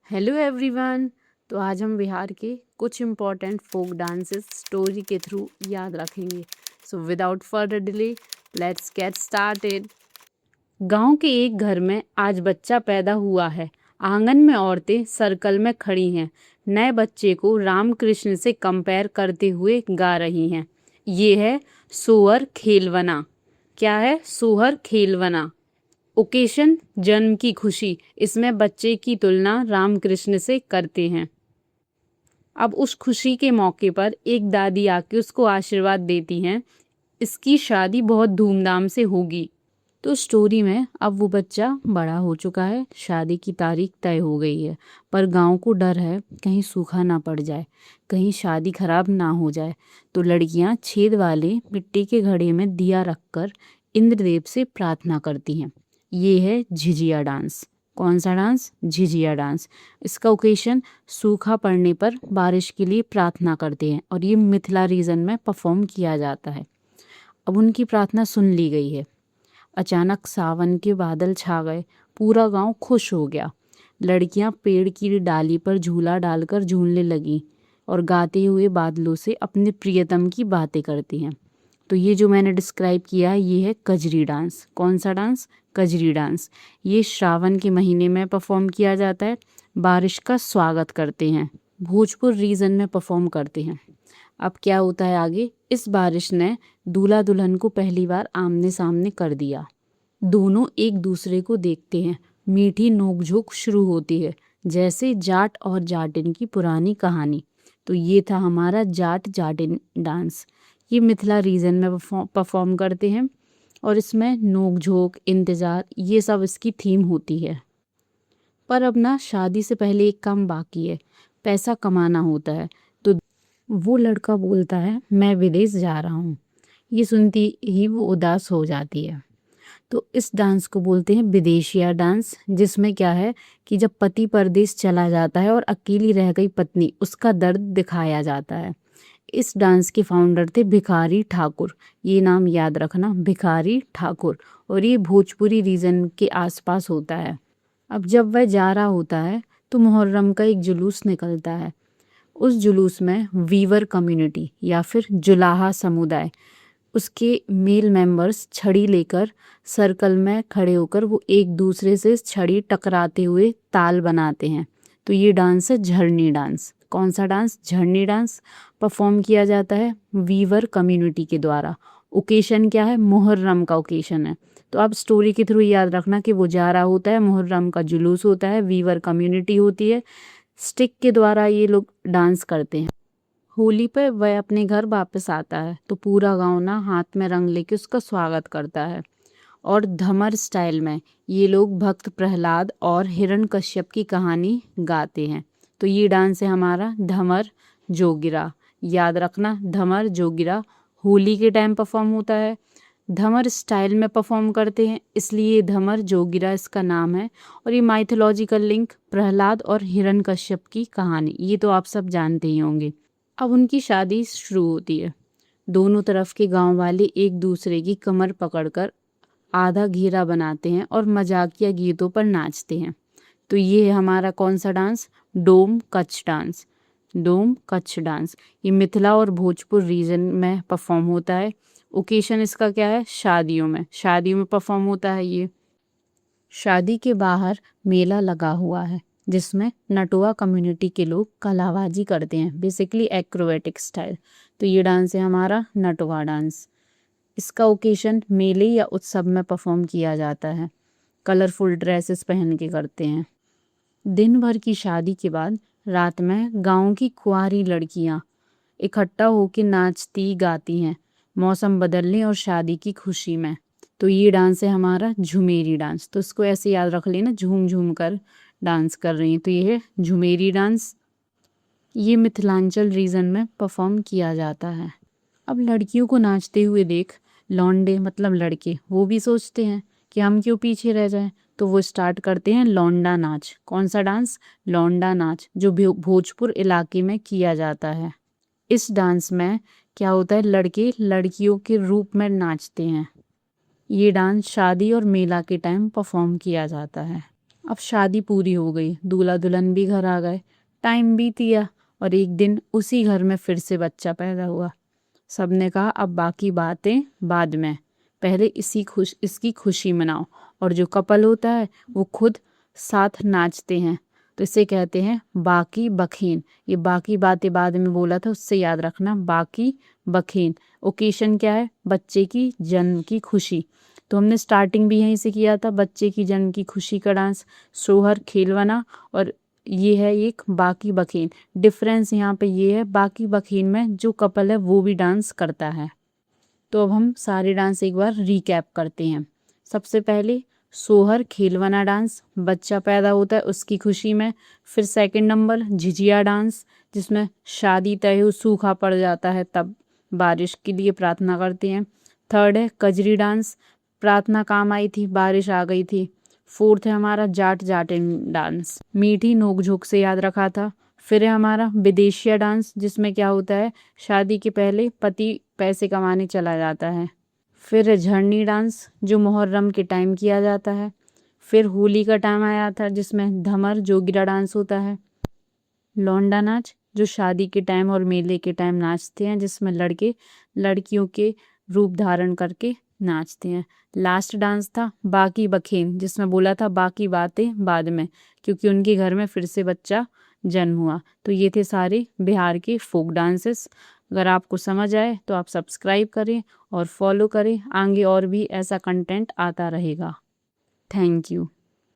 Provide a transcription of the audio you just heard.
Hello everyone. तो आज हम बिहार के कुछ इम्पॉर्टेंट फोक डांसेस स्टोरी के थ्रू याद रखेंगे। So without further delay let's get started. गांव के एक घर में आज बच्चा पैदा हुआ है। आंगन में औरतें सर्कल में खड़ी हैं, नए बच्चे को रामकृष्ण से कंपेयर करते हुए गा रही हैं। ये है सोहर खेलवना। क्या है सोहर खेलवना? ओकेशन जन्म की खुशी। इसमें बच्चे की तुलना रामकृष्ण से करते हैं। अब उस खुशी के मौके पर एक दादी आके उसको आशीर्वाद देती हैं, इसकी शादी बहुत धूमधाम से होगी। तो स्टोरी में अब वो बच्चा बड़ा हो चुका है, शादी की तारीख तय हो गई है, पर गांव को डर है कहीं सूखा ना पड़ जाए, कहीं शादी खराब ना हो जाए। तो लड़कियां छेद वाले मिट्टी के घड़े में दिया रखकर इंद्रदेव से प्रार्थना करती हैं। ये है झिझिया डांस। कौन सा डांस? झिझिया डांस। इसका ओकेशन सूखा पड़ने पर बारिश के लिए प्रार्थना करते हैं और ये मिथिला रीजन में परफॉर्म किया जाता है। अब उनकी प्रार्थना सुन ली गई है। अचानक सावन के बादल छा गए, पूरा गांव खुश हो गया। लड़कियां पेड़ की डाली पर झूला डालकर झूलने लगीं और गाते हुए बादलों से अपने प्रियतम की बातें करती हैं। तो ये जो मैंने डिस्क्राइब किया है ये है कजरी डांस। कौन सा डांस? कजरी डांस। ये श्रावण के महीने में परफॉर्म किया जाता है। बारिश का स्वागत करते हैं, भोजपुर रीजन में परफॉर्म करते हैं। अब क्या होता है आगे? इस बारिश ने दूल्हा दुल्हन को पहली बार आमने सामने कर दिया। दोनों एक दूसरे को देखते हैं, मीठी नोकझोंक शुरू होती है, जैसे जाट और जाटिन की पुरानी कहानी। तो ये था हमारा जाट जाटिन डांस। ये मिथिला रीजन में परफॉर्म करते हैं और इसमें नोकझोंक, इंतजार, ये सब इसकी थीम होती है। पर अब ना शादी से पहले एक काम बाकी है, पैसा कमाना होता है। तो वो लड़का बोलता है मैं विदेश जा रहा हूँ। ये सुनती ही वो उदास हो जाती है। तो इस डांस को बोलते हैं विदेशिया डांस, जिसमें क्या है कि जब पति परदेश चला जाता है और अकेली रह गई पत्नी, उसका दर्द दिखाया जाता है। इस डांस के फाउंडर थे भिखारी ठाकुर। ये नाम याद रखना, भिखारी ठाकुर। और ये भोजपुरी रीजन के आसपास होता है। अब जब वह जा रहा होता है तो मुहर्रम का एक जुलूस निकलता है। उस जुलूस में वीवर कम्युनिटी या फिर जुलाहा समुदाय, उसके मेल मेंबर्स छड़ी लेकर सर्कल में खड़े होकर वो एक दूसरे से छड़ी टकराते हुए ताल बनाते हैं। तो ये डांस है झरनी डांस। कौन सा डांस? झरनी डांस। परफॉर्म किया जाता है वीवर कम्युनिटी के द्वारा। ओकेशन क्या है? मुहर्रम का ओकेशन है। तो आप स्टोरी के थ्रू याद रखना कि वो जा रहा होता है, मुहर्रम का जुलूस होता है, वीवर कम्युनिटी होती है, स्टिक के द्वारा ये लोग डांस करते हैं। होली पर वह अपने घर वापस आता है तो पूरा गांव ना हाथ में रंग लेके उसका स्वागत करता है। और धमर स्टाइल में ये लोग भक्त प्रहलाद और हिरण्यकश्यप की कहानी गाते हैं। तो ये डांस है हमारा धमर जोगिरा। याद रखना, धमर जोगिरा होली के टाइम परफॉर्म होता है। धमर स्टाइल में परफॉर्म करते हैं, इसलिए धमर जोगिरा इसका नाम है। और ये माइथोलॉजिकल लिंक प्रहलाद और हिरण्यकश्यप की कहानी, ये तो आप सब जानते ही होंगे। अब उनकी शादी शुरू होती है। दोनों तरफ के गांव वाले एक दूसरे की कमर पकड़कर आधा घेरा बनाते हैं और मजाकिया गीतों पर नाचते हैं। तो ये है हमारा कौन सा डांस? डोम कच्छ डांस। डोम कच्छ डांस ये मिथिला और भोजपुर रीजन में परफॉर्म होता है। ओकेशन इसका क्या है? शादियों में परफॉर्म होता है। ये शादी के बाहर मेला लगा हुआ है जिसमें नटुआ कम्युनिटी के लोग कलाबाजी करते हैं, बेसिकली एक्रोबैटिक स्टाइल। तो ये डांस है हमारा नटुआ डांस। इसका ओकेशन मेले या उत्सव में परफॉर्म किया जाता है। कलरफुल ड्रेसेस पहन के करते हैं। दिन भर की शादी के बाद रात में गांव की कुंवारी लड़कियां इकट्ठा होकर नाचती गाती हैं, मौसम बदलने और शादी की खुशी में। तो ये डांस है हमारा झुमेरी डांस। तो इसको ऐसे याद रख लेना, झूम झूम कर डांस कर रही हैं। तो ये है झुमेरी डांस। ये मिथिलांचल रीजन में परफॉर्म किया जाता है। अब लड़कियों को नाचते हुए देख लौंडे मतलब लड़के वो भी सोचते हैं कि हम क्यों पीछे रह जाएं, तो वो स्टार्ट करते हैं लौंडा नाच। कौन सा डांस? लौंडा नाच, जो भोजपुर इलाके में किया जाता है। इस डांस में क्या होता है? लड़के लड़कियों के रूप में नाचते हैं। ये डांस शादी और मेला के टाइम परफॉर्म किया जाता है। अब शादी पूरी हो गई, दूल्हा दुल्हन भी घर आ गए, टाइम बीत गया और एक दिन उसी घर में फिर से बच्चा पैदा हुआ। सबने कहा अब बाकी बातें बाद में, पहले इसकी खुशी मनाओ। और जो कपल होता है वो खुद साथ नाचते हैं, तो इसे कहते हैं बाकी बखीन। ये बाकी बातें बाद में बोला था, उससे याद रखना, बाकी बखीन। ओकेशन क्या है? बच्चे की जन्म की खुशी। तो हमने स्टार्टिंग भी यहीं से किया था, बच्चे की जन्म की खुशी का डांस, सोहर खेलवना, और ये है एक बाकी बखीन। डिफरेंस यहाँ पे ये है, बाकी बखीन में जो कपल है वो भी डांस करता है। तो अब हम सारे डांस एक बार रिकैप करते हैं। सबसे पहले सोहर खेलवना डांस, बच्चा पैदा होता है उसकी खुशी में। फिर सेकंड नंबर झिझिया डांस, जिसमें शादी तय हो, सूखा पड़ जाता है, तब बारिश के लिए प्रार्थना करते हैं। थर्ड है कजरी डांस, प्रार्थना काम आई थी, बारिश आ गई थी। फोर्थ है हमारा जाट जाटिन डांस, मीठी नोक-झोंक से याद रखा था। फिर है हमारा विदेशिया डांस, जिसमें क्या होता है, शादी के पहले पति पैसे कमाने चला जाता है। फिर है झरनी डांस, जो मुहर्रम के टाइम किया जाता है। फिर होली का टाइम आया था, जिसमें धमर जोगिरा डांस होता है। लौंडा नाच, जो शादी के टाइम और मेले के टाइम नाचते हैं, जिसमें लड़के लड़कियों के रूप धारण करके नाचते हैं। लास्ट डांस था बाकी बखेन, जिसमें बोला था बाकी बातें बाद में, क्योंकि उनके घर में फिर से बच्चा जन्म हुआ। तो ये थे सारे बिहार के फोक डांसेस। अगर आपको समझ आए तो आप सब्सक्राइब करें और फॉलो करें, आगे और भी ऐसा कंटेंट आता रहेगा। Thank you.